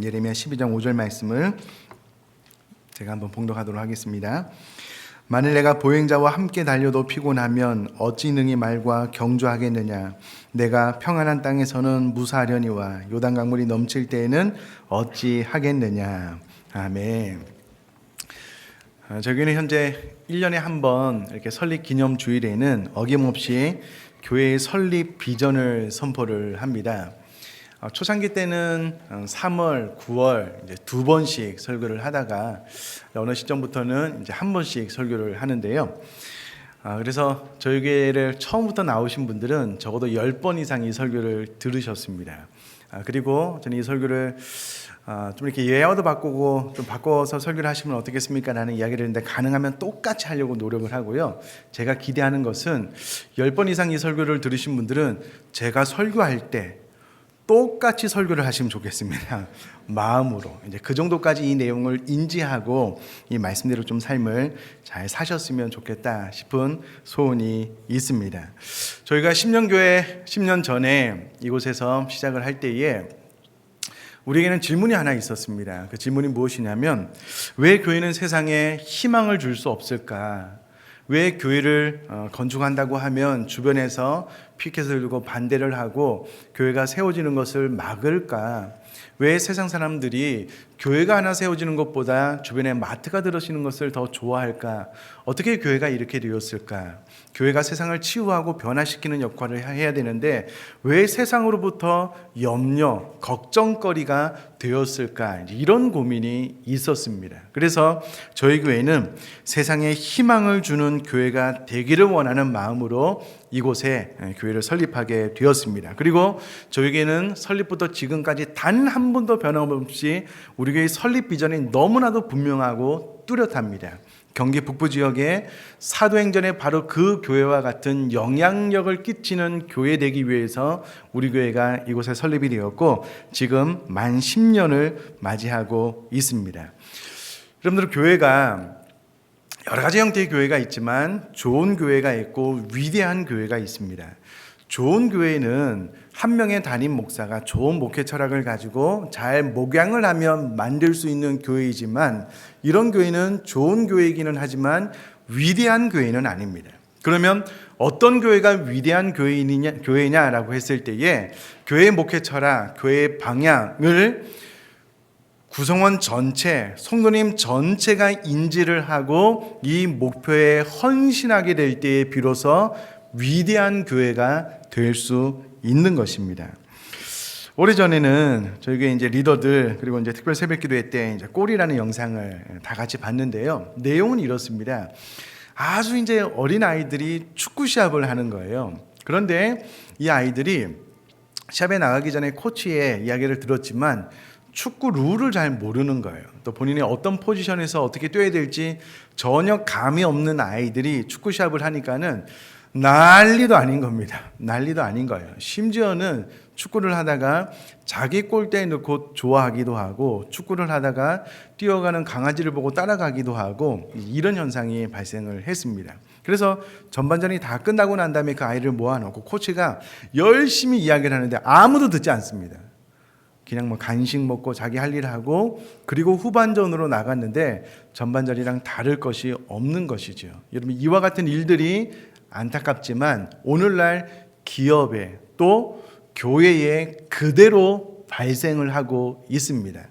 예레미야 12장 5절 말씀을 제가 한번 봉독하도록 하겠습니다. 만일 내가 보행자와 함께 달려도 피곤하면 어찌 능히 말과 경주하겠느냐. 내가 평안한 땅에서는 무사하려니와 요단 강물이 넘칠 때에는 어찌 하겠느냐. 아멘. 저희는 현재 1년에 한 번 이렇게 설립 기념 주일에는 어김없이 교회의 설립 비전을 선포를 합니다. 초창기 때는 3월, 9월 이제 두 번씩 설교를 하다가 어느 시점부터는 이제 한 번씩 설교를 하는데요. 그래서 저희 교회를 처음부터 나오신 분들은 적어도 10번 이상 이 설교를 들으셨습니다. 그리고 저는 이 설교를 좀 이렇게 예화도 바꾸고 좀 바꿔서 설교를 하시면 어떻겠습니까? 라는 이야기를 했는데 가능하면 똑같이 하려고 노력을 하고요. 제가 기대하는 것은 10번 이상 이 설교를 들으신 분들은 제가 설교할 때 똑같이 설교를 하시면 좋겠습니다. 마음으로 이제 그 정도까지 이 내용을 인지하고 이 말씀대로 좀 삶을 잘 사셨으면 좋겠다 싶은 소원이 있습니다. 저희가 10년 전에 이곳에서 시작을 할 때에 우리에게는 질문이 하나 있었습니다. 그 질문이 무엇이냐면 왜 교회는 세상에 희망을 줄 수 없을까? 왜 교회를 건축한다고 하면 주변에서 피켓을 들고 반대를 하고 교회가 세워지는 것을 막을까? 왜 세상 사람들이 교회가 하나 세워지는 것보다 주변에 마트가 들어서는 것을 더 좋아할까? 어떻게 교회가 이렇게 되었을까? 교회가 세상을 치유하고 변화시키는 역할을 해야 되는데 왜 세상으로부터 염려, 걱정거리가 되었을까? 이런 고민이 있었습니다. 그래서 저희 교회는 세상에 희망을 주는 교회가 되기를 원하는 마음으로 이곳에 교회를 설립하게 되었습니다. 그리고 저에게는 설립부터 지금까지 단 한 번도 변함없이 우리 교회 설립 비전이 너무나도 분명하고 뚜렷합니다. 경기 북부 지역에 사도행전에 바로 그 교회와 같은 영향력을 끼치는 교회 되기 위해서 우리 교회가 이곳에 설립이 되었고 지금 만 10년을 맞이하고 있습니다. 여러분들 교회가 여러 가지 형태의 교회가 있지만 좋은 교회가 있고 위대한 교회가 있습니다. 좋은 교회는 한 명의 담임 목사가 좋은 목회 철학을 가지고 잘 목양을 하면 만들 수 있는 교회이지만 이런 교회는 좋은 교회이기는 하지만 위대한 교회는 아닙니다. 그러면 어떤 교회가 위대한 교회냐라고 했을 때에 교회의 목회 철학, 교회의 방향을 구성원 전체, 성도님 전체가 인지를 하고 이 목표에 헌신하게 될 때에 비로소 위대한 교회가 될 수 있는 것입니다. 오래전에는 저희 교회 이제 리더들 그리고 이제 특별 새벽 기도회 때 이제 골이라는 영상을 다 같이 봤는데요. 내용은 이렇습니다. 아주 이제 어린 아이들이 축구 시합을 하는 거예요. 그런데 이 아이들이 시합에 나가기 전에 코치의 이야기를 들었지만 축구 룰을 잘 모르는 거예요. 또 본인이 어떤 포지션에서 어떻게 뛰어야 될지 전혀 감이 없는 아이들이 축구 시합을 하니까는 난리도 아닌 겁니다. 난리도 아닌 거예요. 심지어는 축구를 하다가 자기 골대에 넣고 좋아하기도 하고 축구를 하다가 뛰어가는 강아지를 보고 따라가기도 하고 이런 현상이 발생을 했습니다. 그래서 전반전이 다 끝나고 난 다음에 그 아이를 모아놓고 코치가 열심히 이야기를 하는데 아무도 듣지 않습니다. 그냥 뭐 간식 먹고 자기 할 일 하고 그리고 후반전으로 나갔는데 전반전이랑 다를 것이 없는 것이죠. 여러분 이와 같은 일들이 안타깝지만 오늘날 기업에 또 교회에 그대로 발생을 하고 있습니다.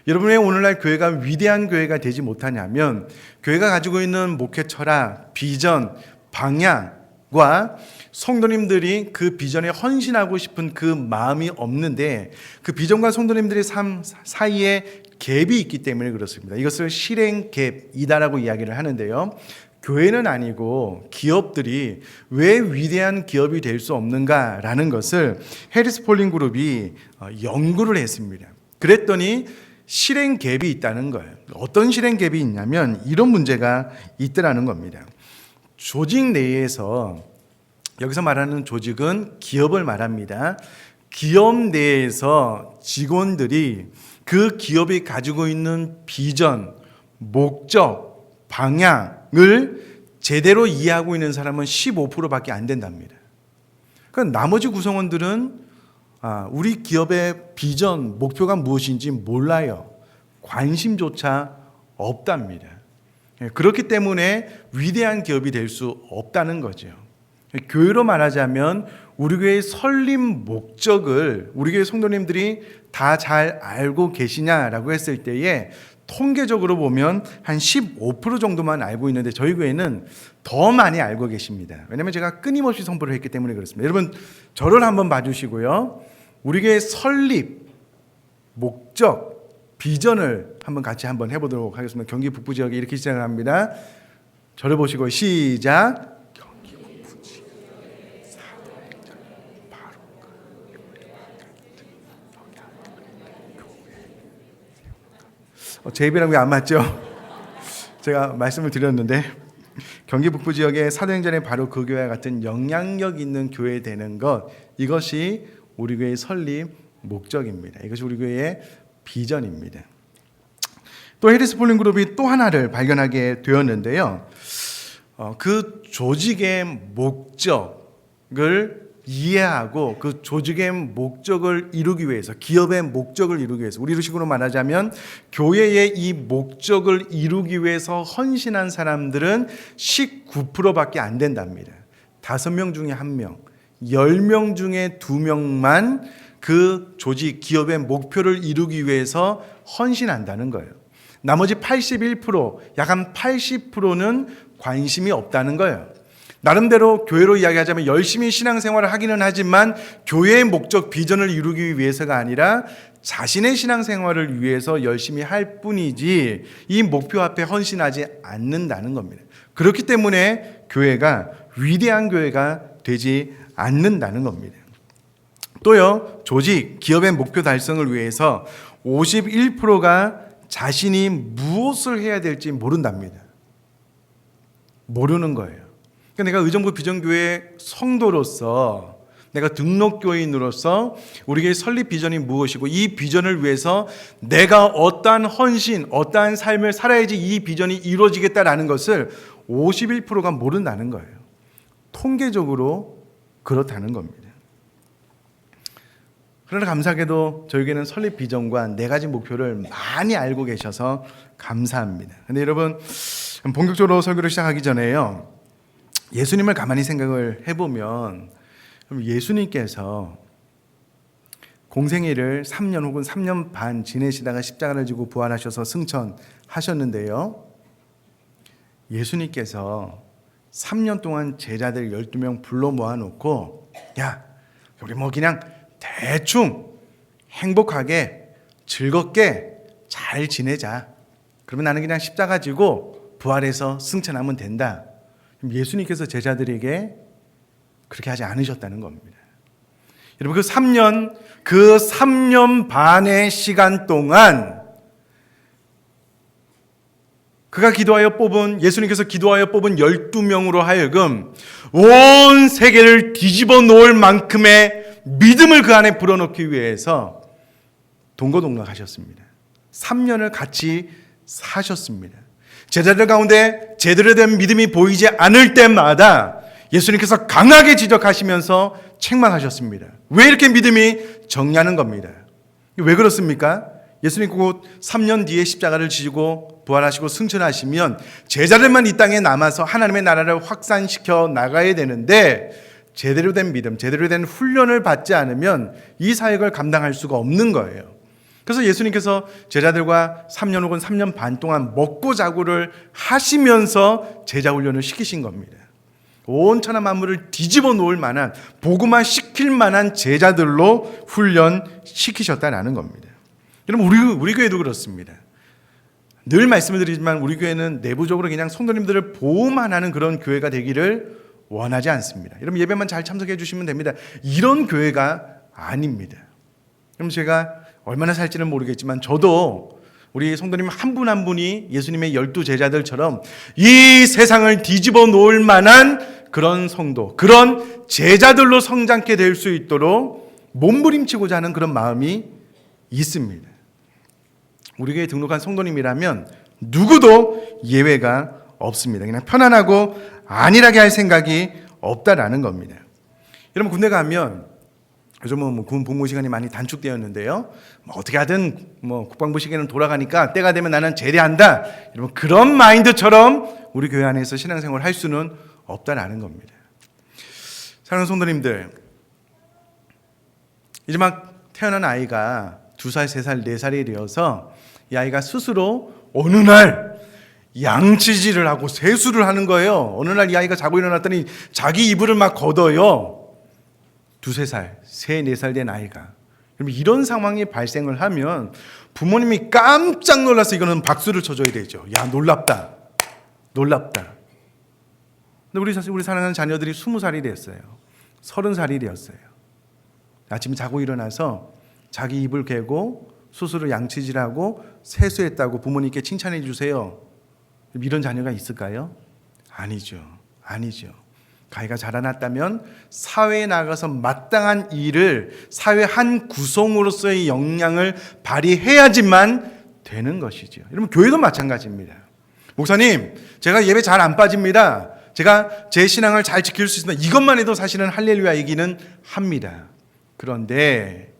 여러분 왜 오늘날 교회가 위대한 교회가 되지 못하냐면 교회가 가지고 있는 목회 철학, 비전, 방향과 성도님들이 그 비전에 헌신하고 싶은 그 마음이 없는데 그 비전과 성도님들의 삶 사이에 갭이 있기 때문에 그렇습니다. 이것을 실행 갭이다라고 이야기를 하는데요. 교회는 아니고 기업들이 왜 위대한 기업이 될 수 없는가라는 것을 해리스 폴링 그룹이 연구를 했습니다. 그랬더니 실행 갭이 있다는 거예요. 어떤 실행 갭이 있냐면 이런 문제가 있더라는 겁니다. 조직 내에서 여기서 말하는 조직은 기업을 말합니다. 기업 내에서 직원들이 그 기업이 가지고 있는 비전, 목적, 방향을 제대로 이해하고 있는 사람은 15%밖에 안 된답니다. 그러니까 나머지 구성원들은 우리 기업의 비전, 목표가 무엇인지 몰라요. 관심조차 없답니다. 그렇기 때문에 위대한 기업이 될 수 없다는 거죠. 교회로 말하자면 우리 교회의 설립 목적을 우리 교회 성도님들이 다 잘 알고 계시냐라고 했을 때에 통계적으로 보면 한 15% 정도만 알고 있는데 저희 교회는 더 많이 알고 계십니다. 왜냐하면 제가 끊임없이 선포를 했기 때문에 그렇습니다. 여러분 저를 한번 봐주시고요. 우리 교회 설립 목적 비전을 같이 한번 해보도록 하겠습니다. 경기 북부 지역에 이렇게 시작을 합니다. 저를 보시고 시작. 경기 북부 지역의 사도행전 바로 제 입이랑 왜 안 맞죠? 제가 말씀을 드렸는데 경기 북부 지역의 사도행전의 바로 그 교회와 같은 영향력 있는 교회 되는 것, 이것이 우리 교회의 설립 목적입니다. 이것이 우리 교회의 비전입니다. 또 해리스 폴링 그룹이 또 하나를 발견하게 되었는데요. 그 조직의 목적을 이해하고 그 조직의 목적을 이루기 위해서, 기업의 목적을 이루기 위해서, 우리 식으로 말하자면 교회의 이 목적을 이루기 위해서 헌신한 사람들은 19%밖에 안 된답니다. 5명 중에 1명, 10명 중에 2명만 그 조직, 기업의 목표를 이루기 위해서 헌신한다는 거예요. 나머지 81%, 약 한 80%는 관심이 없다는 거예요. 나름대로 교회로 이야기하자면 열심히 신앙생활을 하기는 하지만 교회의 목적, 비전을 이루기 위해서가 아니라 자신의 신앙생활을 위해서 열심히 할 뿐이지 이 목표 앞에 헌신하지 않는다는 겁니다. 그렇기 때문에 교회가 위대한 교회가 되지 않는다는 겁니다. 또요, 조직, 기업의 목표 달성을 위해서 51%가 자신이 무엇을 해야 될지 모른답니다. 모르는 거예요. 그러니까 내가 의정부 비전교회 성도로서, 내가 등록교인으로서 우리 교회 설립 비전이 무엇이고 이 비전을 위해서 내가 어떠한 헌신, 어떠한 삶을 살아야지 이 비전이 이루어지겠다라는 것을 51%가 모른다는 거예요. 통계적으로 그렇다는 겁니다. 그러나 감사하게도 저에게는 설립 비전과 4가지 목표를 많이 알고 계셔서 감사합니다. 근데 여러분, 본격적으로 설교를 시작하기 전에요, 예수님을 가만히 생각을 해보면 예수님께서 공생애를 3년 혹은 3년 반 지내시다가 십자가를 지고 부활하셔서 승천하셨는데요, 예수님께서 3년 동안 제자들 12명 불러 모아놓고, 야, 우리 그냥 대충 행복하게 즐겁게 잘 지내자. 그러면 나는 그냥 십자가 지고 부활해서 승천하면 된다. 예수님께서 제자들에게 그렇게 하지 않으셨다는 겁니다. 여러분, 그 3년 반의 시간 동안 예수님께서 기도하여 뽑은 12명으로 하여금 온 세계를 뒤집어 놓을 만큼의 믿음을 그 안에 불어넣기 위해서 동거동락하셨습니다. 3년을 같이 사셨습니다. 제자들 가운데 제대로 된 믿음이 보이지 않을 때마다 예수님께서 강하게 지적하시면서 책망하셨습니다. 왜 이렇게 믿음이 정냐는 겁니다. 왜 그렇습니까? 예수님 곧 3년 뒤에 십자가를 지시고 부활하시고 승천하시면 제자들만 이 땅에 남아서 하나님의 나라를 확산시켜 나가야 되는데 제대로 된 믿음, 제대로 된 훈련을 받지 않으면 이 사역을 감당할 수가 없는 거예요. 그래서 예수님께서 제자들과 3년 혹은 3년 반 동안 먹고 자고를 하시면서 제자 훈련을 시키신 겁니다. 온 천하 만물을 뒤집어 놓을 만한, 복음화 시킬 만한 제자들로 훈련시키셨다라는 겁니다. 여러분, 우리 교회도 그렇습니다. 늘 말씀을 드리지만 우리 교회는 내부적으로 그냥 성도님들을 보호만 하는 그런 교회가 되기를 원하지 않습니다. 여러분, 예배만 잘 참석해 주시면 됩니다. 이런 교회가 아닙니다. 그럼 제가 얼마나 살지는 모르겠지만 저도 우리 성도님 한 분 한 분이 예수님의 12제자들처럼 이 세상을 뒤집어 놓을 만한 그런 성도, 그런 제자들로 성장케 될 수 있도록 몸부림치고자 하는 그런 마음이 있습니다. 우리 교회에 등록한 성도님이라면 누구도 예외가 없습니다. 그냥 편안하고 안일하게 할 생각이 없다라는 겁니다. 여러분, 군대 가면 요즘은 군 복무 시간이 많이 단축되었는데요. 어떻게 하든 국방부 시계는 돌아가니까 때가 되면 나는 제대한다. 여러분 그런 마인드처럼 우리 교회 안에서 신앙생활을 할 수는 없다라는 겁니다. 사랑하는 성도님들, 이제 막 태어난 아이가 2살, 3살, 4살이 되어서 이 아이가 스스로 어느 날 양치질을 하고 세수를 하는 거예요. 어느 날 이 아이가 자고 일어났더니 자기 이불을 막 걷어요. 2, 3살, 3, 4살 된 아이가. 그럼 이런 상황이 발생을 하면 부모님이 깜짝 놀라서 이거는 박수를 쳐줘야 되죠. 야, 놀랍다. 놀랍다. 근데 우리 사랑하는 자녀들이 20살이 됐어요. 30살이 되었어요. 아침에 자고 일어나서 자기 이불 개고 스스로 양치질하고 세수했다고 부모님께 칭찬해 주세요. 이런 자녀가 있을까요? 아니죠. 아니죠. 아이가 자라났다면 사회에 나가서 마땅한 일을 사회 한 구성으로서의 역량을 발휘해야지만 되는 것이죠. 여러분 교회도 마찬가지입니다. 목사님, 제가 예배 잘 안 빠집니다. 제가 제 신앙을 잘 지킬 수 있습니다. 이것만 해도 사실은 할렐루야이기는 합니다. 그런데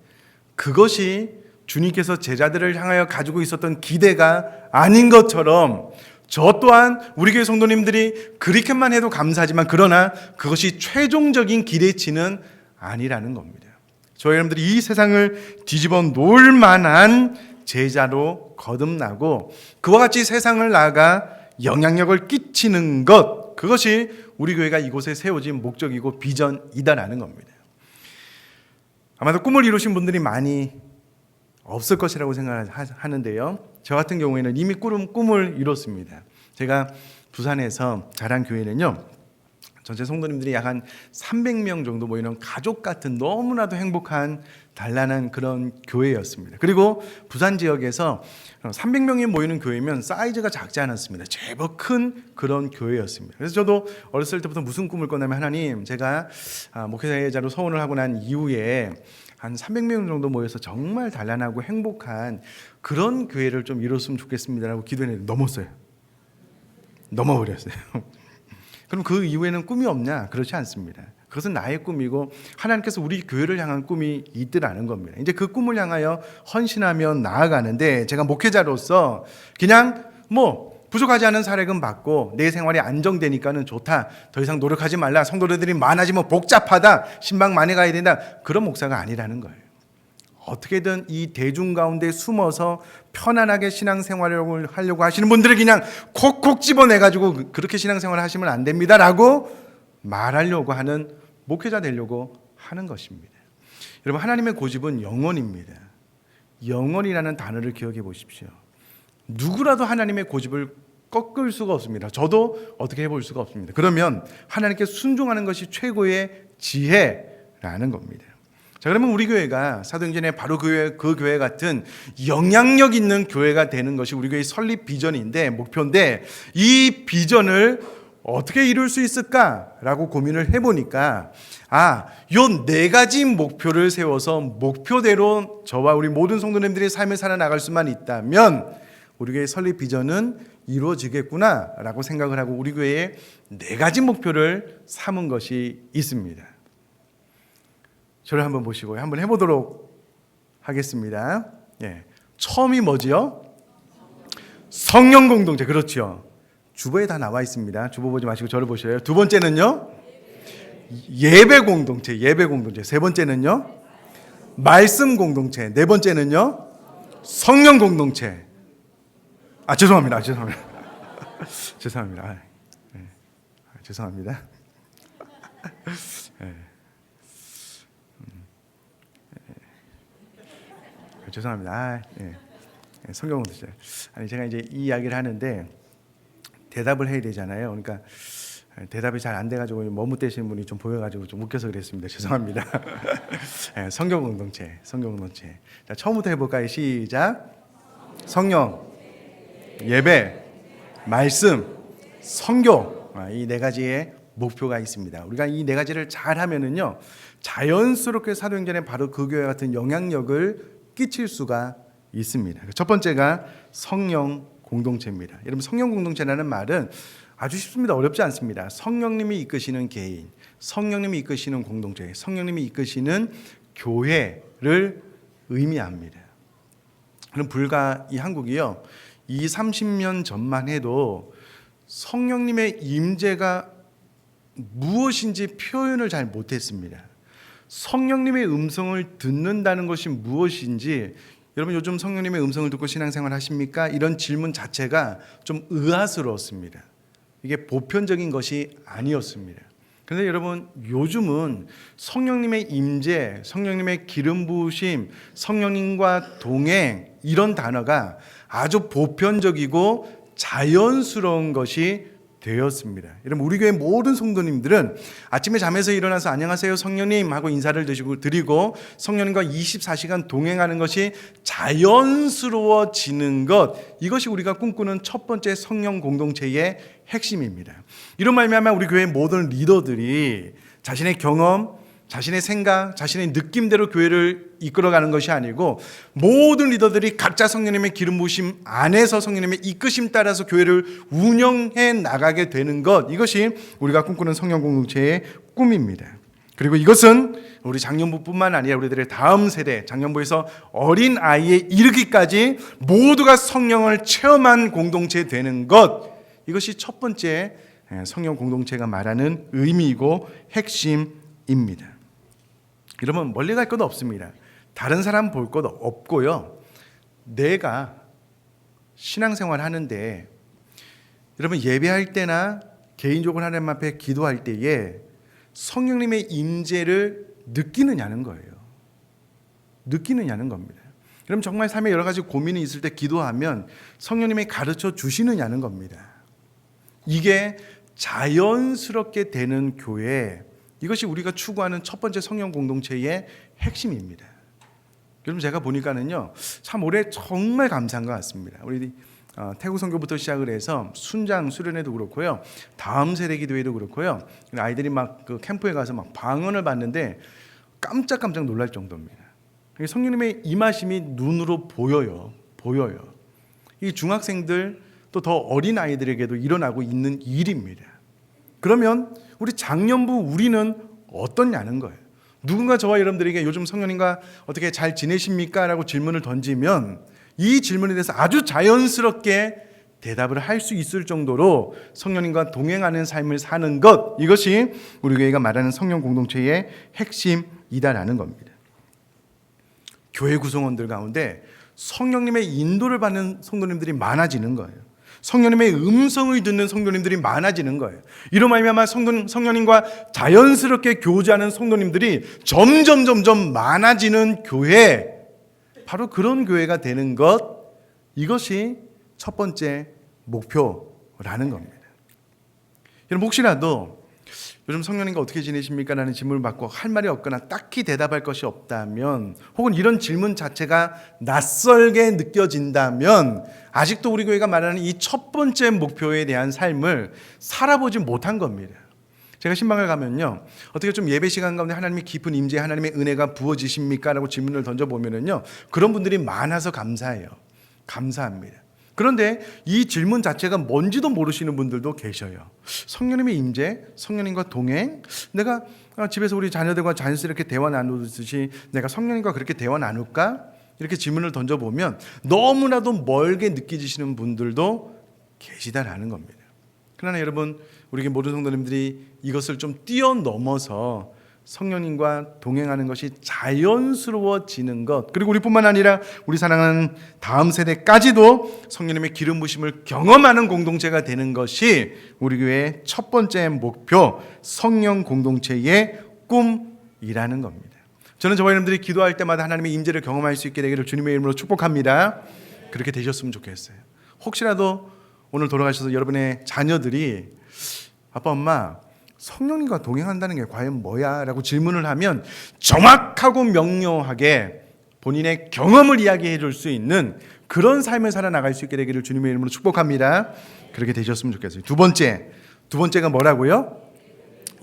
그것이 주님께서 제자들을 향하여 가지고 있었던 기대가 아닌 것처럼 저 또한 우리 교회 성도님들이 그렇게만 해도 감사하지만 그러나 그것이 최종적인 기대치는 아니라는 겁니다. 저희 여러분들이 이 세상을 뒤집어 놓을 만한 제자로 거듭나고 그와 같이 세상을 나가 영향력을 끼치는 것, 그것이 우리 교회가 이곳에 세워진 목적이고 비전이다라는 겁니다. 아마도 꿈을 이루신 분들이 많이 없을 것이라고 생각하는데요. 저 같은 경우에는 이미 꿈을 이뤘습니다. 제가 부산에서 자란 교회는요, 전체 성도님들이 약 한 300명 정도 모이는 가족 같은 너무나도 행복한 단란한 그런 교회였습니다. 그리고 부산 지역에서 300명이 모이는 교회면 사이즈가 작지 않았습니다. 제법 큰 그런 교회였습니다. 그래서 저도 어렸을 때부터 무슨 꿈을 꿨냐면, 하나님, 제가 목회자로 서원을 하고 난 이후에 한 300명 정도 모여서 정말 단란하고 행복한 그런 교회를 좀 이뤘으면 좋겠습니다라고 기도했는데 넘었어요. 넘어버렸어요. 그럼 그 이후에는 꿈이 없냐? 그렇지 않습니다. 그것은 나의 꿈이고 하나님께서 우리 교회를 향한 꿈이 있더라는 겁니다. 이제 그 꿈을 향하여 헌신하며 나아가는데, 제가 목회자로서 그냥 부족하지 않은 사례금 받고 내 생활이 안정되니까는 좋다, 더 이상 노력하지 말라, 성도들이 많아지면 복잡하다, 신방 많이 가야 된다, 그런 목사가 아니라는 거예요. 어떻게든 이 대중 가운데 숨어서 편안하게 신앙생활을 하려고 하시는 분들을 그냥 콕콕 집어내가지고 그렇게 신앙생활을 하시면 안 됩니다라고 말하려고 하는 목회자 되려고 하는 것입니다. 여러분, 하나님의 고집은 영원입니다. 영원이라는 단어를 기억해 보십시오. 누구라도 하나님의 고집을 꺾을 수가 없습니다. 저도 어떻게 해볼 수가 없습니다. 그러면 하나님께 순종하는 것이 최고의 지혜라는 겁니다. 자, 그러면 우리 교회가 사도행전의 바로 그 교회 같은 영향력 있는 교회가 되는 것이 우리 교회의 설립 비전인데, 목표인데, 이 비전을 어떻게 이룰 수 있을까라고 고민을 해보니까 요 4가지 목표를 세워서 목표대로 저와 우리 모든 성도님들의 삶을 살아나갈 수만 있다면 우리 교회의 설립 비전은 이루어지겠구나라고 생각을 하고 우리 교회에 4가지 목표를 삼은 것이 있습니다. 저를 한번 보시고요. 한번 해보도록 하겠습니다. 예. 처음이 뭐지요? 성령 공동체. 그렇죠. 주보에 다 나와 있습니다. 주보 보지 마시고 저를 보셔요. 2번째는요? 예배 공동체. 예배 공동체. 3번째는요? 말씀 공동체. 4번째는요? 성령 공동체. 죄송합니다. 죄송합니다. 죄송합니다. 죄송합니다. 죄송합니다. 성경 공동체. 제가 이제 이 이야기를 하는데 대답을 해야 되잖아요. 그러니까 대답이 잘 안 돼가지고 머뭇대시는 분이 좀 보여가지고 좀 웃겨서 그랬습니다. 죄송합니다. 성경 공동체, 성경 공동체. 자, 처음부터 해볼까요? 시작. 성령, 예배, 말씀, 선교. 이 4가지의 목표가 있습니다. 우리가 이 4가지를 잘 하면은요, 자연스럽게 사도행전의 바로 그 교회 같은 영향력을 끼칠 수가 있습니다. 첫 번째가 성령 공동체입니다. 여러분, 성령 공동체라는 말은 아주 쉽습니다. 어렵지 않습니다. 성령님이 이끄시는 개인, 성령님이 이끄시는 공동체, 성령님이 이끄시는 교회를 의미합니다. 그럼 불과 이 한국이요, 30년 전만 해도 성령님의 임재가 무엇인지 표현을 잘 못했습니다. 성령님의 음성을 듣는다는 것이 무엇인지, 여러분 요즘 성령님의 음성을 듣고 신앙생활 하십니까? 이런 질문 자체가 좀 의아스러웠습니다. 이게 보편적인 것이 아니었습니다. 그런데 여러분 요즘은 성령님의 임재, 성령님의 기름 부으심, 성령님과 동행, 이런 단어가 아주 보편적이고 자연스러운 것이 되었습니다. 여러분 우리 교회 모든 성도님들은 아침에 잠에서 일어나서 안녕하세요 성령님 하고 인사를 드리고 성령님과 24시간 동행하는 것이 자연스러워지는 것, 이것이 우리가 꿈꾸는 첫 번째 성령 공동체의 핵심입니다. 이런 말미암아 우리 교회 모든 리더들이 자신의 경험, 자신의 생각, 자신의 느낌대로 교회를 이끌어가는 것이 아니고 모든 리더들이 각자 성령님의 기름 부으심 안에서 성령님의 이끄심 따라서 교회를 운영해 나가게 되는 것, 이것이 우리가 꿈꾸는 성령 공동체의 꿈입니다. 그리고 이것은 우리 장년부뿐만 아니라 우리들의 다음 세대, 장년부에서 어린 아이에 이르기까지 모두가 성령을 체험한 공동체 되는 것, 이것이 첫 번째 성령 공동체가 말하는 의미이고 핵심입니다. 여러분 멀리 갈 것도 없습니다. 다른 사람 볼 것도 없고요. 내가 신앙생활 하는데 여러분 예배할 때나 개인적으로 하나님 앞에 기도할 때에 성령님의 임재를 느끼느냐는 거예요. 느끼느냐는 겁니다. 그럼 정말 삶에 여러 가지 고민이 있을 때 기도하면 성령님이 가르쳐 주시느냐는 겁니다. 이게 자연스럽게 되는 교회, 이것이 우리가 추구하는 첫 번째 성령 공동체의 핵심입니다. 여러분 제가 보니까는요, 참 올해 정말 감사한 것 같습니다. 우리 태국 선교부터 시작을 해서 순장 수련회도 그렇고요, 다음 세대 기도회도 그렇고요, 아이들이 막 그 캠프에 가서 막 방언을 받는데 깜짝깜짝 놀랄 정도입니다. 성령님의 임하심이 눈으로 보여요. 이 중학생들 또 더 어린 아이들에게도 일어나고 있는 일입니다. 그러면 우리 장년부 우리는 어떠냐는 거예요. 누군가 저와 여러분들에게 요즘 성령님과 어떻게 잘 지내십니까? 라고 질문을 던지면 이 질문에 대해서 아주 자연스럽게 대답을 할 수 있을 정도로 성령님과 동행하는 삶을 사는 것, 이것이 우리 교회가 말하는 성령 공동체의 핵심이다라는 겁니다. 교회 구성원들 가운데 성령님의 인도를 받는 성도님들이 많아지는 거예요. 성령님의 음성을 듣는 성도님들이 많아지는 거예요. 이로 말미암아 성령님과 자연스럽게 교제하는 성도님들이 점점 많아지는 교회, 바로 그런 교회가 되는 것, 이것이 첫 번째 목표라는 겁니다. 여러분 혹시라도 요즘 성령님과 어떻게 지내십니까? 라는 질문을 받고 할 말이 없거나 딱히 대답할 것이 없다면, 혹은 이런 질문 자체가 낯설게 느껴진다면 아직도 우리 교회가 말하는 이 첫 번째 목표에 대한 삶을 살아보지 못한 겁니다. 제가 신방을 가면요, 어떻게 좀 예배 시간 가운데 하나님의 깊은 임재, 하나님의 은혜가 부어지십니까? 라고 질문을 던져보면요, 그런 분들이 많아서 감사해요. 감사합니다. 그런데 이 질문 자체가 뭔지도 모르시는 분들도 계셔요. 성령님의 임재, 성령님과 동행, 내가 집에서 우리 자녀들과 자연스럽게 대화 나누듯이 내가 성령님과 그렇게 대화 나눌까? 이렇게 질문을 던져보면 너무나도 멀게 느껴지시는 분들도 계시다라는 겁니다. 그러나 여러분, 우리 모든 성도님들이 이것을 좀 뛰어넘어서 성령님과 동행하는 것이 자연스러워지는 것, 그리고 우리뿐만 아니라 우리 사랑하는 다음 세대까지도 성령님의 기름 부으심을 경험하는 공동체가 되는 것이 우리 교회의 첫 번째 목표, 성령 공동체의 꿈이라는 겁니다. 저는 저와 여러분들이 기도할 때마다 하나님의 임재를 경험할 수 있게 되기를 주님의 이름으로 축복합니다. 그렇게 되셨으면 좋겠어요. 혹시라도 오늘 돌아가셔서 여러분의 자녀들이 아빠 엄마 성령님과 동행한다는 게 과연 뭐야? 라고 질문을 하면 정확하고 명료하게 본인의 경험을 이야기해 줄 수 있는 그런 삶을 살아나갈 수 있게 되기를 주님의 이름으로 축복합니다. 그렇게 되셨으면 좋겠어요. 두 번째가 뭐라고요?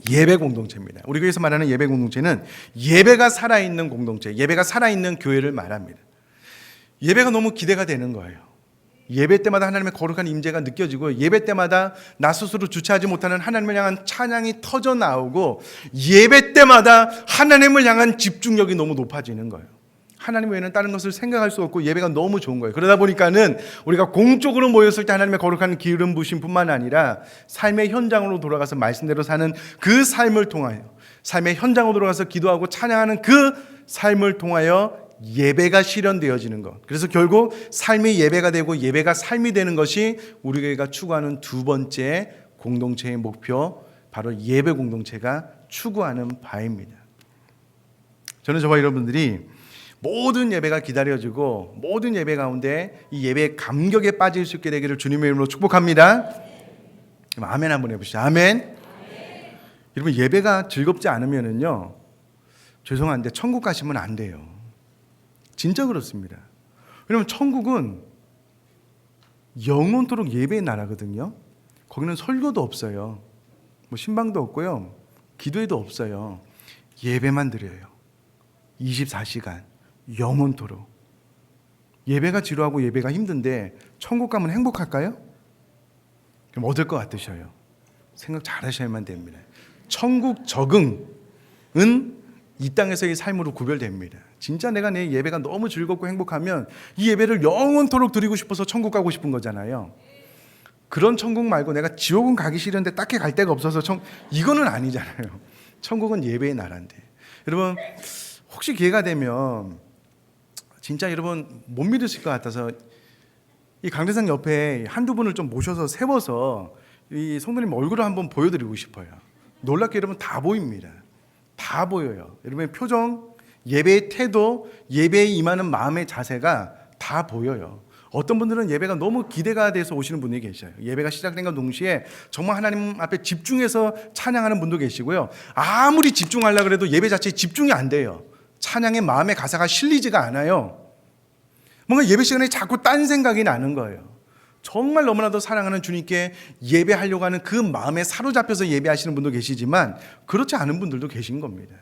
예배 공동체입니다. 우리 교회에서 말하는 예배 공동체는 예배가 살아있는 공동체, 예배가 살아있는 교회를 말합니다. 예배가 너무 기대가 되는 거예요. 예배 때마다 하나님의 거룩한 임재가 느껴지고, 예배 때마다 나 스스로 주체하지 못하는 하나님을 향한 찬양이 터져 나오고, 예배 때마다 하나님을 향한 집중력이 너무 높아지는 거예요. 하나님 외에는 다른 것을 생각할 수 없고 예배가 너무 좋은 거예요. 그러다 보니까는 우리가 공적으로 모였을 때 하나님의 거룩한 기름 부심뿐만 아니라 삶의 현장으로 돌아가서 말씀대로 사는 그 삶을 통하여, 삶의 현장으로 돌아가서 기도하고 찬양하는 그 삶을 통하여 예배가 실현되어지는 것. 그래서 결국 삶이 예배가 되고 예배가 삶이 되는 것이 우리 교회가 추구하는 두 번째 공동체의 목표, 바로 예배 공동체가 추구하는 바입니다. 저는 저와 여러분들이 모든 예배가 기다려지고 모든 예배 가운데 이 예배의 감격에 빠질 수 있게 되기를 주님의 이름으로 축복합니다. 그럼 아멘 한번 해보시죠. 아멘. 여러분, 예배가 즐겁지 않으면은요, 죄송한데 천국 가시면 안 돼요. 진짜 그렇습니다. 왜냐하면 천국은 영원토록 예배의 나라거든요. 거기는 설교도 없어요. 뭐 신방도 없고요. 기도회도 없어요. 예배만 드려요. 24시간 영원토록. 예배가 지루하고 예배가 힘든데 천국 가면 행복할까요? 그럼 어떨 것 같으셔요? 생각 잘 하셔야만 됩니다. 천국 적응은 이 땅에서의 삶으로 구별됩니다. 진짜 내가 내 예배가 너무 즐겁고 행복하면 이 예배를 영원토록 드리고 싶어서 천국 가고 싶은 거잖아요. 그런 천국 말고 내가 지옥은 가기 싫은데 딱히 갈 데가 없어서 이거는 아니잖아요. 천국은 예배의 나라인데. 여러분, 혹시 기회가 되면 진짜 여러분 못 믿으실 것 같아서 이 강대상 옆에 한두 분을 좀 모셔서 세워서 이 성도님 얼굴을 한번 보여드리고 싶어요. 놀랍게 여러분 다 보입니다. 다 보여요. 여러분의 표정, 예배의 태도, 예배에 임하는 마음의 자세가 다 보여요. 어떤 분들은 예배가 너무 기대가 돼서 오시는 분이 계셔요. 예배가 시작된과 동시에 정말 하나님 앞에 집중해서 찬양하는 분도 계시고요. 아무리 집중하려고 해도 예배 자체에 집중이 안 돼요. 찬양의 마음의 가사가 실리지가 않아요. 뭔가 예배 시간에 자꾸 딴 생각이 나는 거예요. 정말 너무나도 사랑하는 주님께 예배하려고 하는 그 마음에 사로잡혀서 예배하시는 분도 계시지만 그렇지 않은 분들도 계신 겁니다.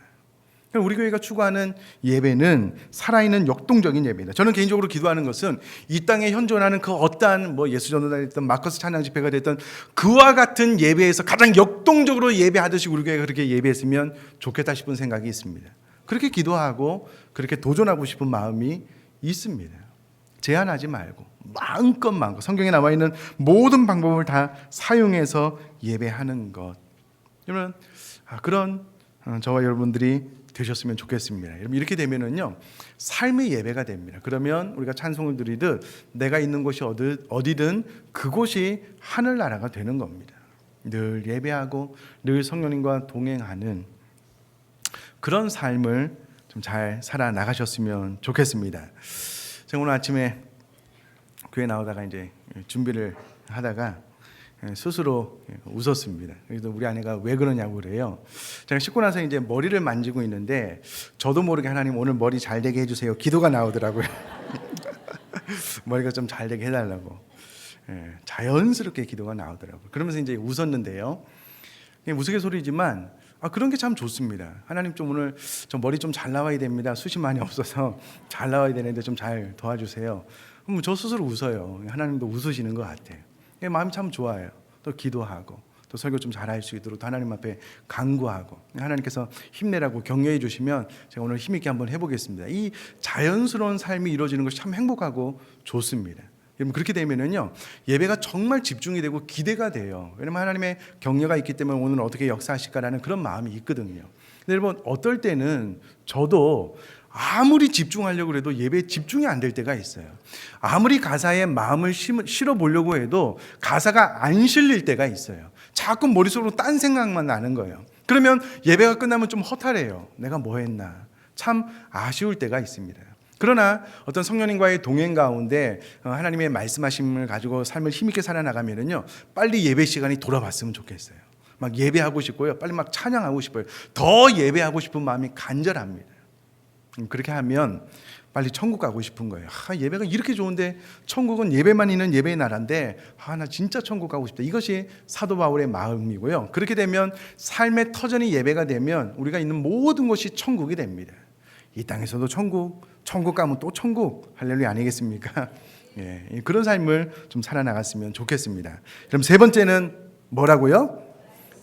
우리 교회가 추구하는 예배는 살아있는 역동적인 예배입니다. 저는 개인적으로 기도하는 것은 이 땅에 현존하는 그 어떠한 예수전도가 됐든 마커스 찬양 집회가 됐든 그와 같은 예배에서 가장 역동적으로 예배하듯이 우리 교회가 그렇게 예배했으면 좋겠다 싶은 생각이 있습니다. 그렇게 기도하고 그렇게 도전하고 싶은 마음이 있습니다. 제한하지 말고 마음껏 성경에 나와 있는 모든 방법을 다 사용해서 예배하는 것. 여러분, 그런 저와 여러분들이 되셨으면 좋겠습니다. 여러분, 이렇게 되면은요, 삶의 예배가 됩니다. 그러면 우리가 찬송을 드리듯 내가 있는 곳이 어디든 그곳이 하늘나라가 되는 겁니다. 늘 예배하고 늘 성령님과 동행하는 그런 삶을 좀 잘 살아 나가셨으면 좋겠습니다. 제가 오늘 아침에 교회 나오다가 이제 준비를 하다가 스스로 웃었습니다. 그래서 우리 아내가 왜 그러냐고 그래요. 제가 씻고 나서 이제 머리를 만지고 있는데 저도 모르게 하나님 오늘 머리 잘 되게 해주세요. 기도가 나오더라고요. 머리가 좀 잘 되게 해달라고. 자연스럽게 기도가 나오더라고요. 그러면서 이제 웃었는데요. 우스갯소리지만 그런 게 참 좋습니다. 하나님 좀 오늘 저 머리 좀 잘 나와야 됩니다. 숱이 많이 없어서 잘 나와야 되는데 좀 잘 도와주세요. 그럼 저 스스로 웃어요. 하나님도 웃으시는 것 같아요. 마음이 참 좋아요. 또 기도하고 또 설교 좀 잘할 수 있도록 또 하나님 앞에 간구하고 하나님께서 힘내라고 격려해 주시면 제가 오늘 힘있게 한번 해보겠습니다. 이 자연스러운 삶이 이루어지는 것이 참 행복하고 좋습니다. 여러분, 그렇게 되면은요, 예배가 정말 집중이 되고 기대가 돼요. 왜냐면 하나님의 격려가 있기 때문에 오늘 어떻게 역사하실까라는 그런 마음이 있거든요. 근데 여러분, 어떨 때는 저도 아무리 집중하려고 해도 예배에 집중이 안 될 때가 있어요. 아무리 가사에 마음을 실어 보려고 해도 가사가 안 실릴 때가 있어요. 자꾸 머릿속으로 딴 생각만 나는 거예요. 그러면 예배가 끝나면 좀 허탈해요. 내가 뭐 했나. 참 아쉬울 때가 있습니다. 그러나 어떤 성령님과의 동행 가운데 하나님의 말씀하심을 가지고 삶을 힘있게 살아나가면은요, 빨리 예배 시간이 돌아왔으면 좋겠어요. 막 예배하고 싶고요. 빨리 막 찬양하고 싶어요. 더 예배하고 싶은 마음이 간절합니다. 그렇게 하면 빨리 천국 가고 싶은 거예요. 예배가 이렇게 좋은데 천국은 예배만 있는 예배의 나라인데 나 진짜 천국 가고 싶다. 이것이 사도 바울의 마음이고요. 그렇게 되면 삶의 터전이 예배가 되면 우리가 있는 모든 곳이 천국이 됩니다. 이 땅에서도 천국 가면 또 천국, 할렐루야 아니겠습니까? 그런 삶을 좀 살아나갔으면 좋겠습니다. 그럼 세 번째는 뭐라고요?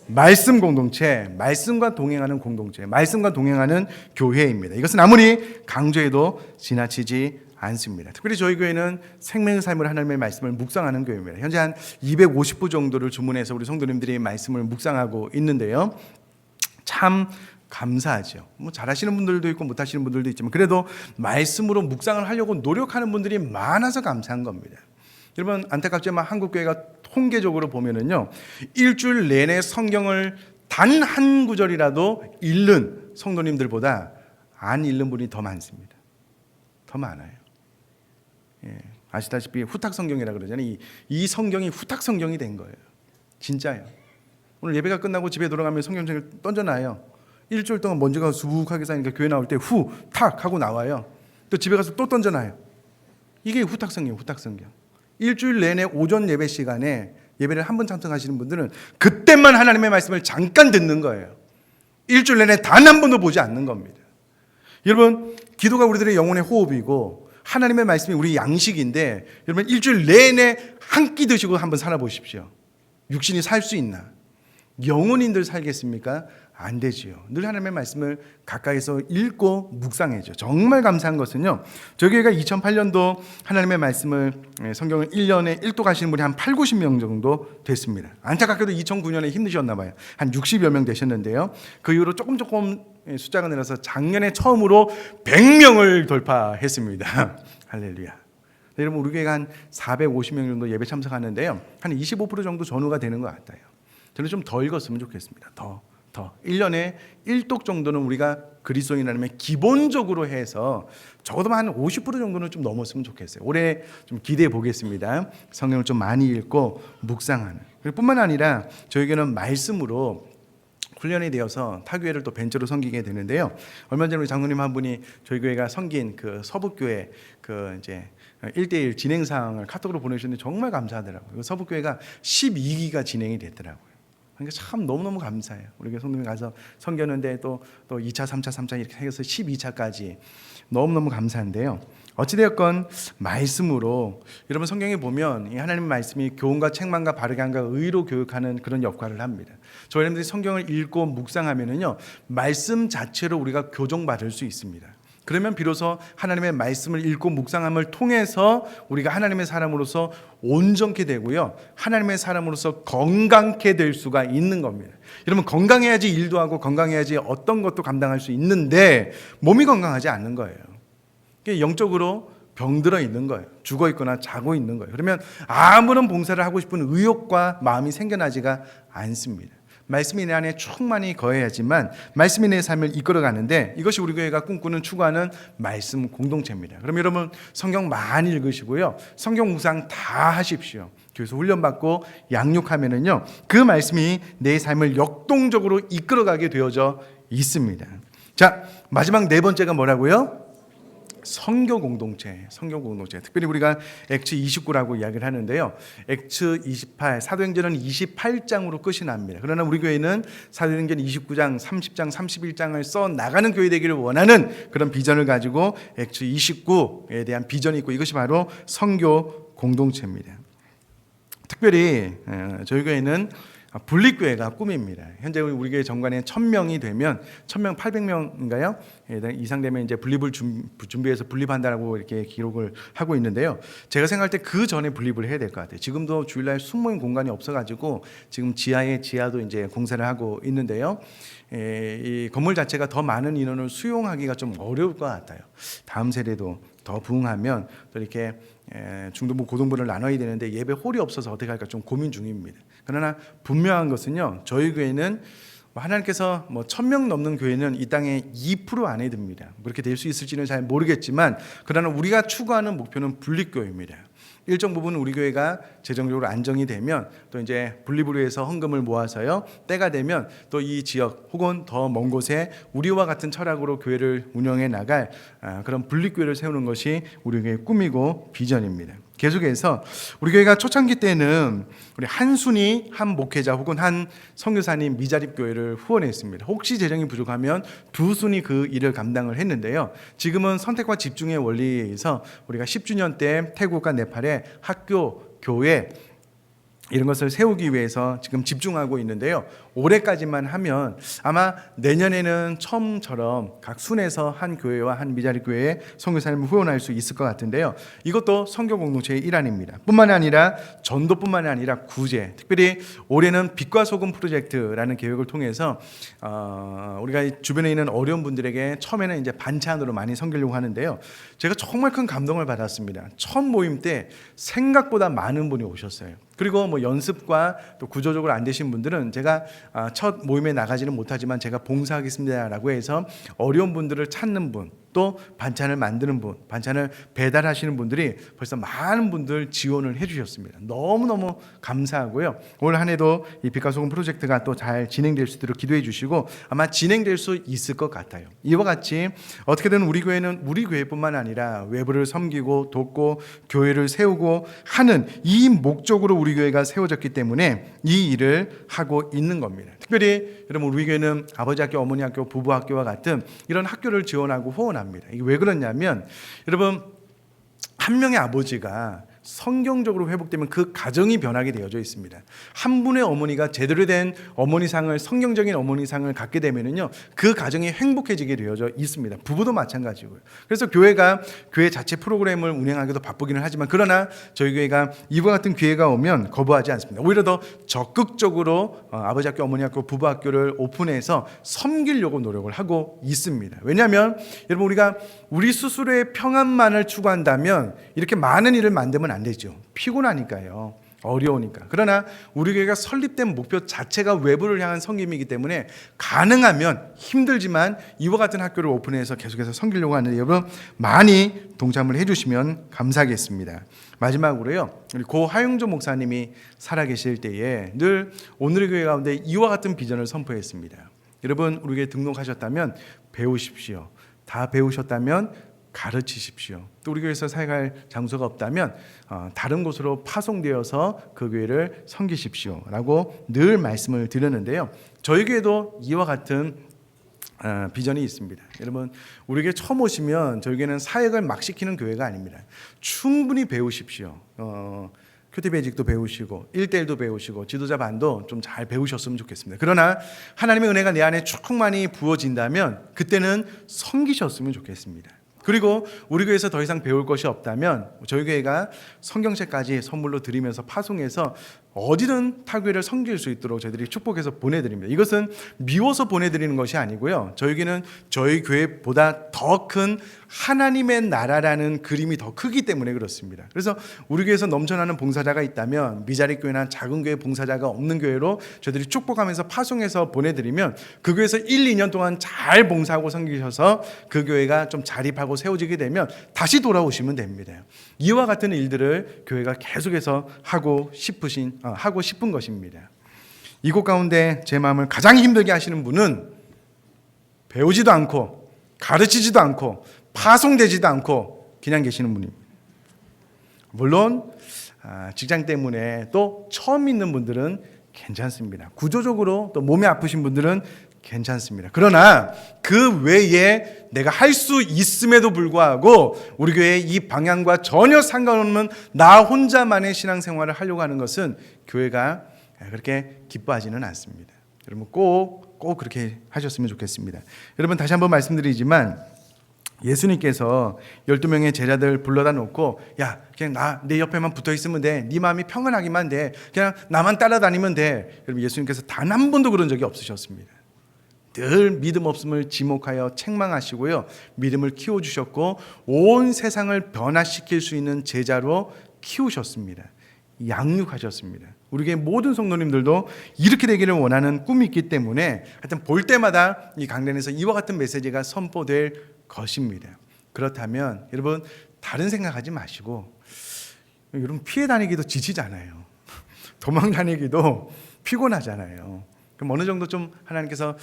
말씀 공동체, 말씀과 동행하는 공동체, 말씀과 동행하는 교회입니다. 이것은 아무리 강조해도 지나치지 않습니다. 특별히 저희 교회는 생명의 삶을 하나님의 말씀을 묵상하는 교회입니다. 현재 한 250부 정도를 주문해서 우리 성도님들이 말씀을 묵상하고 있는데요. 참 감사하죠. 뭐 잘하시는 분들도 있고 못하시는 분들도 있지만 그래도 말씀으로 묵상을 하려고 노력하는 분들이 많아서 감사한 겁니다. 여러분 안타깝지만 한국교회가 통계적으로 보면은요, 일주일 내내 성경을 단 한 구절이라도 읽는 성도님들보다 안 읽는 분이 더 많습니다. 더 많아요. 아시다시피 후탁 성경이라 그러잖아요. 이 성경이 후탁 성경이 된 거예요. 진짜요. 오늘 예배가 끝나고 집에 돌아가면 성경책을 던져놔요. 일주일 동안 먼지가 수북하게 쌓이니까 교회 나올 때 후탁 하고 나와요. 또 집에 가서 또 던져놔요. 이게 후탁 성경, 후탁 성경. 일주일 내내 오전 예배 시간에 예배를 한 번 참석하시는 분들은 그때만 하나님의 말씀을 잠깐 듣는 거예요. 일주일 내내 단 한 번도 보지 않는 겁니다. 여러분, 기도가 우리들의 영혼의 호흡이고 하나님의 말씀이 우리 양식인데, 여러분 일주일 내내 한 끼 드시고 한번 살아보십시오. 육신이 살 수 있나? 영혼인들 살겠습니까? 안 되지요. 늘 하나님의 말씀을 가까이서 읽고 묵상해죠. 정말 감사한 것은요, 저희 교회가 2008년도 하나님의 말씀을 성경을 1년에 1독 하시는 분이 한 8, 90명 정도 됐습니다. 안타깝게도 2009년에 힘드셨나 봐요. 한 60여 명 되셨는데요. 그 이후로 조금 숫자가 늘어서 작년에 처음으로 100명을 돌파했습니다. 할렐루야. 여러분 우리 교회가 한 450명 정도 예배 참석하는데요, 한 25% 정도 전후가 되는 것 같아요. 저는 좀 더 읽었으면 좋겠습니다. 더 1년에 1독 정도는 우리가 그리스도인이라면 기본적으로 해서 적어도 한 50% 정도는 좀 넘었으면 좋겠어요. 올해 좀 기대해 보겠습니다. 성경을 좀 많이 읽고 묵상하는. 뿐만 아니라 저에게는 말씀으로 훈련이 되어서 타교회를 또 벤처로 섬기게 되는데요. 얼마 전에 우리 장로님 한 분이 저희 교회가 섬긴 그 서북교회 그 이제 1대1 진행사항을 카톡으로 보내주셨는데 정말 감사하더라고요. 서북교회가 12기가 진행이 됐더라고요. 그러니까 참 너무너무 감사해요. 우리 성도님 가서 섬겼는데 또 2차, 3차 이렇게 해서 12차까지 너무너무 감사한데요. 어찌되었건 말씀으로, 여러분 성경에 보면 이 하나님의 말씀이 교훈과 책망과 바르게 함과 의로 교육하는 그런 역할을 합니다. 저희들이 성경을 읽고 묵상하면은요, 말씀 자체로 우리가 교정받을 수 있습니다. 그러면 비로소 하나님의 말씀을 읽고 묵상함을 통해서 우리가 하나님의 사람으로서 온전케 되고요, 하나님의 사람으로서 건강케 될 수가 있는 겁니다. 여러분 건강해야지 일도 하고 건강해야지 어떤 것도 감당할 수 있는데 몸이 건강하지 않는 거예요. 영적으로 병들어 있는 거예요. 죽어 있거나 자고 있는 거예요. 그러면 아무런 봉사를 하고 싶은 의욕과 마음이 생겨나지가 않습니다. 말씀이 내 안에 충만히 거해야지만 말씀이 내 삶을 이끌어가는데, 이것이 우리 교회가 꿈꾸는 추구하는 말씀 공동체입니다. 그럼 여러분 성경 많이 읽으시고요, 성경 묵상 다 하십시오. 교회에서 훈련받고 양육하면은요, 그 말씀이 내 삶을 역동적으로 이끌어가게 되어져 있습니다. 자, 마지막 네 번째가 뭐라고요? 선교 공동체. 특별히 우리가 액츠 29라고 이야기를 하는데요. 액츠 28, 사도행전은 28장으로 끝이 납니다. 그러나 우리 교회는 사도행전 29장, 30장, 31장을 써 나가는 교회 되기를 원하는 그런 비전을 가지고 액츠 29에 대한 비전이 있고, 이것이 바로 선교 공동체입니다. 특별히 저희 교회는 분립교회가 꿈입니다. 현재 우리 교회 정관에 1000명이 되면 1000명, 800명인가요? 이상 되면 이제 분립을 준비해서 분립한다라고 이렇게 기록을 하고 있는데요. 제가 생각할 때 그 전에 분립을 해야 될 것 같아요. 지금도 주일날 숙모임 공간이 없어가지고 지금 지하도 이제 공사를 하고 있는데요. 이 건물 자체가 더 많은 인원을 수용하기가 좀 어려울 것 같아요. 다음 세대도 더 부흥하면 또 이렇게 중등부, 고등부를 나눠야 되는데 예배 홀이 없어서 어떻게 할까 좀 고민 중입니다. 그러나 분명한 것은요, 저희 교회는 하나님께서 1000명 넘는 교회는 이 땅에 2% 안에 듭니다. 그렇게 될 수 있을지는 잘 모르겠지만, 그러나 우리가 추구하는 목표는 분립교회입니다. 일정 부분 우리 교회가 재정적으로 안정이 되면 또 이제 분립을 위해서 헌금을 모아서요, 때가 되면 또 이 지역 혹은 더 먼 곳에 우리와 같은 철학으로 교회를 운영해 나갈 그런 분립교회를 세우는 것이 우리 교회의 꿈이고 비전입니다. 계속해서 우리 교회가 초창기 때는 우리 한 순위 한 목회자 혹은 한 선교사님 미자립 교회를 후원했습니다. 혹시 재정이 부족하면 두 순위 그 일을 감당을 했는데요. 지금은 선택과 집중의 원리에 의해서 우리가 10주년 때 태국과 네팔에 학교, 교회 이런 것을 세우기 위해서 지금 집중하고 있는데요. 올해까지만 하면 아마 내년에는 처음처럼 각 순에서 한 교회와 한 미자립 교회에 선교사님을 후원할 수 있을 것 같은데요. 이것도 선교 공동체의 일환입니다. 뿐만 아니라 전도뿐만 아니라 구제, 특별히 올해는 빛과 소금 프로젝트라는 계획을 통해서 우리가 주변에 있는 어려운 분들에게 처음에는 이제 반찬으로 많이 섬기려고 하는데요. 제가 정말 큰 감동을 받았습니다. 첫 모임 때 생각보다 많은 분이 오셨어요. 그리고 뭐 연습과 또 구조적으로 안 되신 분들은 제가 첫 모임에 나가지는 못하지만 제가 봉사하겠습니다라고 해서 어려운 분들을 찾는 분, 또 반찬을 만드는 분, 반찬을 배달하시는 분들이 벌써 많은 분들 지원을 해주셨습니다. 너무너무 감사하고요. 올 한 해도 이 빛과 소금 프로젝트가 또 잘 진행될 수 있도록 기도해 주시고 아마 진행될 수 있을 것 같아요. 이와 같이 어떻게든 우리 교회는 우리 교회뿐만 아니라 외부를 섬기고 돕고 교회를 세우고 하는 이 목적으로 우리 교회가 세워졌기 때문에 이 일을 하고 있는 겁니다. 특별히 여러분 우리 교회는 아버지 학교, 어머니 학교, 부부 학교와 같은 이런 학교를 지원하고 후원합니다. 이게 왜 그러냐면 여러분 한 명의 아버지가 성경적으로 회복되면 그 가정이 변하게 되어져 있습니다. 한 분의 어머니가 제대로 된 어머니상을 성경적인 어머니상을 갖게 되면은요 그 가정이 행복해지게 되어져 있습니다. 부부도 마찬가지고요. 그래서 교회가 교회 자체 프로그램을 운영하기도 바쁘기는 하지만 그러나 저희 교회가 이와 같은 기회가 오면 거부하지 않습니다. 오히려 더 적극적으로 아버지 학교, 어머니 학교, 부부 학교를 오픈해서 섬기려고 노력을 하고 있습니다. 왜냐하면 여러분 우리가 우리 스스로의 평안만을 추구한다면 이렇게 많은 일을 만들면 안 되죠. 피곤하니까요. 어려우니까. 그러나 우리 교회가 설립된 목표 자체가 외부를 향한 섬김이기 때문에 가능하면 힘들지만 이와 같은 학교를 오픈해서 계속해서 섬기려고 하는데 여러분 많이 동참을 해주시면 감사하겠습니다. 마지막으로요. 우리 고 하용조 목사님이 살아계실 때에 늘 오늘의 교회 가운데 이와 같은 비전을 선포했습니다. 여러분 우리 교회 등록하셨다면 배우십시오. 다 배우셨다면 가르치십시오. 또 우리 교회에서 사역할 장소가 없다면 다른 곳으로 파송되어서 그 교회를 섬기십시오 라고 늘 말씀을 드렸는데요. 저희 교회도 이와 같은 비전이 있습니다. 여러분 우리 교회 처음 오시면 저희 교회는 사역을 막 시키는 교회가 아닙니다. 충분히 배우십시오. 큐티 베이직도 배우시고 1:1도 배우시고 지도자 반도 좀 잘 배우셨으면 좋겠습니다. 그러나 하나님의 은혜가 내 안에 충만히 부어진다면 그때는 섬기셨으면 좋겠습니다. 그리고 우리 교회에서 더 이상 배울 것이 없다면 저희 교회가 성경책까지 선물로 드리면서 파송해서 어디든 타교회를 섬길 수 있도록 저희들이 축복해서 보내드립니다. 이것은 미워서 보내드리는 것이 아니고요. 저희 교회는 저희 교회보다 더 큰 하나님의 나라라는 그림이 더 크기 때문에 그렇습니다. 그래서 우리 교회에서 넘쳐나는 봉사자가 있다면 미자립 교회나 작은 교회 봉사자가 없는 교회로 저희들이 축복하면서 파송해서 보내드리면 그 교회에서 1, 2년 동안 잘 봉사하고 섬기셔서 그 교회가 좀 자립하고 세워지게 되면 다시 돌아오시면 됩니다. 이와 같은 일들을 교회가 계속해서 하고 싶은 것입니다. 이곳 가운데 제 마음을 가장 힘들게 하시는 분은 배우지도 않고 가르치지도 않고 파송되지도 않고 그냥 계시는 분입니다. 물론 직장 때문에 또 처음 믿는 분들은 괜찮습니다. 구조적으로 또 몸이 아프신 분들은 괜찮습니다. 그러나 그 외에 내가 할 수 있음에도 불구하고 우리 교회의 이 방향과 전혀 상관없는 나 혼자만의 신앙생활을 하려고 하는 것은 교회가 그렇게 기뻐하지는 않습니다. 여러분 꼭 그렇게 하셨으면 좋겠습니다. 여러분 다시 한번 말씀드리지만 예수님께서 12명의 제자들 불러다 놓고 야 그냥 내 옆에만 붙어 있으면 돼. 네 마음이 평안하기만 돼. 그냥 나만 따라다니면 돼. 여러분 예수님께서 단 한 번도 그런 적이 없으셨습니다. 늘 믿음 없음을 지목하여 책망하시고요. 믿음을 키워주셨고 온 세상을 변화시킬 수 있는 제자로 키우셨습니다. 양육하셨습니다. 우리 교회 모든 성도님들도 이렇게 되기를 원하는 꿈이 있기 때문에 하여튼 볼 때마다 이 강단에서 이와 같은 메시지가 선포될 것입니다. 그렇다면 여러분 다른 생각하지 마시고 여러분 피해 다니기도 지치잖아요. 도망 다니기도 피곤하잖아요. 그럼 어느 정도 좀 하나님께서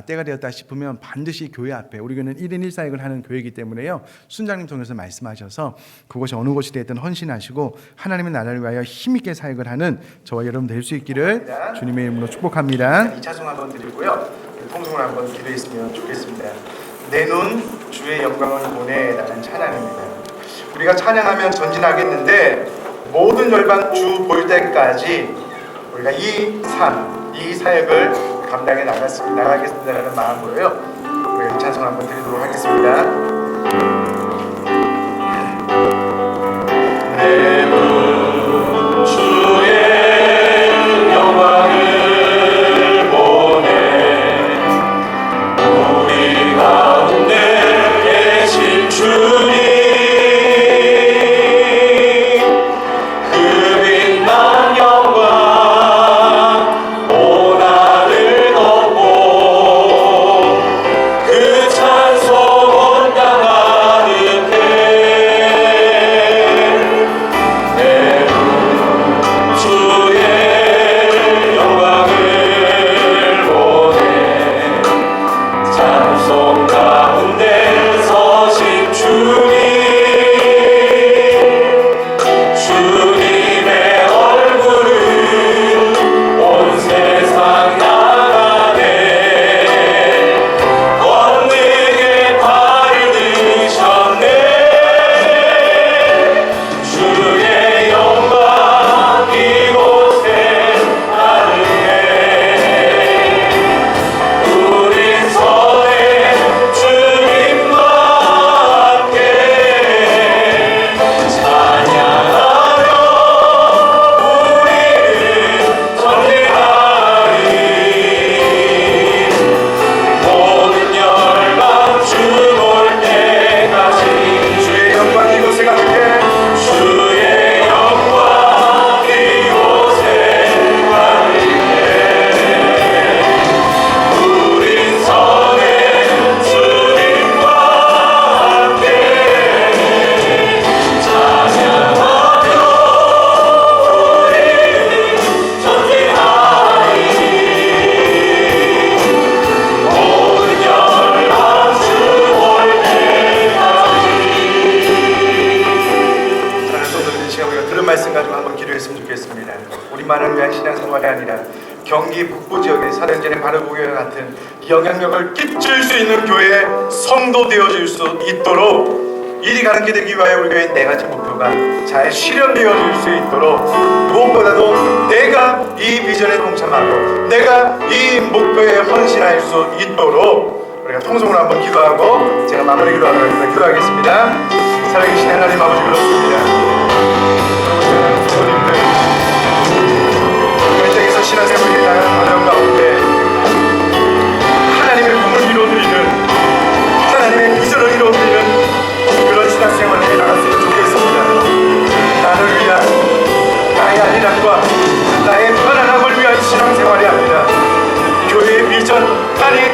때가 되었다 싶으면 반드시 교회 앞에, 우리 교회는 1인 1사역을 하는 교회이기 때문에요, 순장님 통해서 말씀하셔서 그곳이 어느 곳이 되든 헌신하시고 하나님의 나라를 위하여 힘있게 사역을 하는 저와 여러분 될 수 있기를 주님의 이름으로 축복합니다. 2차송 한번 드리고요, 통성을 한번 기도했으면 좋겠습니다. 내 눈 주의 영광을 보내 라는 찬양입니다. 우리가 찬양하면 전진하겠는데 모든 열방 주 볼 때까지 우리가 이 사역을 감당해 나가겠습니다라는 마음으로요, 우리 찬송 한번 드리도록 하겠습니다. 내 눈 주의 영광을 보내 우리 가운데 계신 주님, 그 빛난 영광 우리만을 위한 신앙생활이 아니라 경기 북부 지역의 사령전의 바르고교와 같은 영향력을 끼칠 수 있는 교회의 성도 되어질 수 있도록 일이 가능케 되기 위하여 우리 교회의 네 가지 목표가 잘 실현되어질 수 있도록, 무엇보다도 내가 이 비전에 동참하고 내가 이 목표에 헌신할 수 있도록 우리가 통성으로 한번 기도하고 제가 마무리 기도하겠습니다. 살아계신 하나님 아버지, 그렇습니다. 신앙생활의 다양한 과정 가운데 하나님의 꿈을 이루어드리는, 하나님의 비전을 이루어드리는 그런 신앙생활을 해나갔으면 좋겠습니다. 나를 위한, 나의 안일함과 나의 편안함을 위한 신앙생활이 아니라 교회의 비전, 나의